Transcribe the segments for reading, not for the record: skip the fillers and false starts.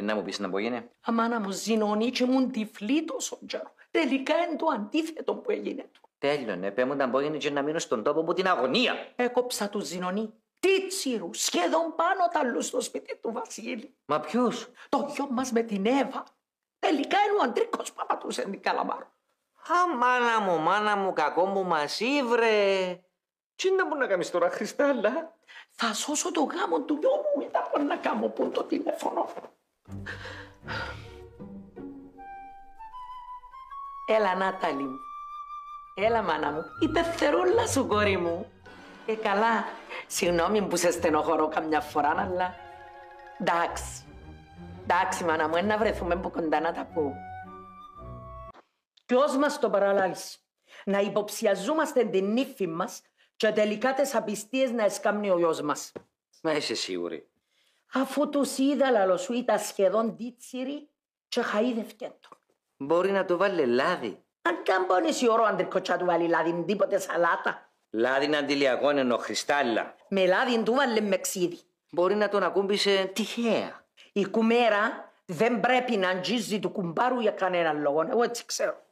Να μου πεις να πω γίνει. Αμάνα μου, Ζηνώνη και ήμουν τυφλή τόσο καιρό. Τελικά είναι το αντίθετο που έγινε του. Τέλειωνε, πέμουν να πω γίνει και να μείνω στον τόπο από την αγωνία. Έκοψα του Ζηνώνη. Τίτσιρου, σχεδόν πάνω τα αλλού στο σπίτι του Βασίλη. Μα ποιους? Το γιο μας με την Εύα. Τελικά είναι ο Αντρίκος που απατούσε την Καλαμάρο. Μάνα μου, κακό μου μας ήβρε. Τι να μπορεί να κάνεις τώρα, Χριστάλλα? Θα σώσω το γάμο του γιού μου, ήταν από να κάνω πούν το τηλέφωνο. Έλα, Νάταλη μου. Έλα, μάνα μου. Η πεθερούλα σου, κόρη μου. Καλά. Συγγνώμη που σε στενοχωρώ καμιά φορά, αλλά... Εντάξει, μάνα μου, να βρεθούμε από κοντά να τα πούμε. Ποιος μας το παραλάλησε? Να υποψιαζόμαστε την νύφη μας και τελικά τις απιστίες να εσκάμνει ο γιος μας. Μα είσαι σίγουρη? Αφού τους είδα, λαλό σου, ήταν σχεδόν τίτσιροι και χαΐδευκεν το. Μπορεί να το βάλει λάδι. Αν κάμπονες η ώρα ο Αντρικοτσά του βάλει λάδι, τίποτε σαλάτα. Λάδι να αντιλιακώνει ο Χριστάλλα. Με λάδι του βάλε με ξύδι. Μπορεί να τον ακούμπησε τυχαία. Η κουμέρα δεν πρέπει να αγγίζει του κουμπάρου για κανέναν λόγο. Εγώ έτσι ξέρω.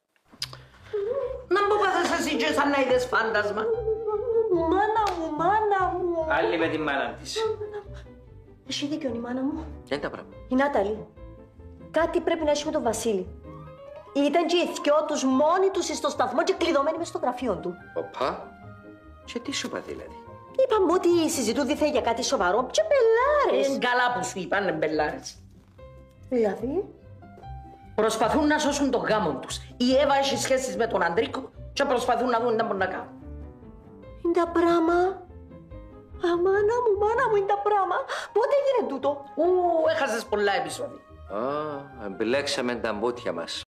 Να μου πάθες εσύ και σαν να είδες φάντασμα. Μάνα μου. Άλλη με τη μάνα της. Έχει δίκιο η μάνα μου. Ποια είναι τα πράγματα? Η Νάταλη. Κάτι πρέπει να έχει με τον Βασίλη. Ήταν και οι δυο τους μόνοι τους στο σταθμό και κλειδωμένοι μες στο γραφείο του. Οπα. Και τι σου είπα δηλαδή? Είπαμε ότι συζητούν δίθεν για κάτι σοβαρό και μπελάρες. Καλά που σου είπανε μπελάρες. Δηλαδή? Προσπαθούν να σώσουν τον γάμο τους. Η Εύα έχει σχέσεις με τον Αντρίκο και προσπαθούν να δουν τι μπορούν να κάνουν. Είναι τα πράμα. Μάνα μου, είναι τα πράμα. Πότε έγινε τούτο? Έχασες πολλά επεισόδια. Επιλέξαμε τα μπούτια μας.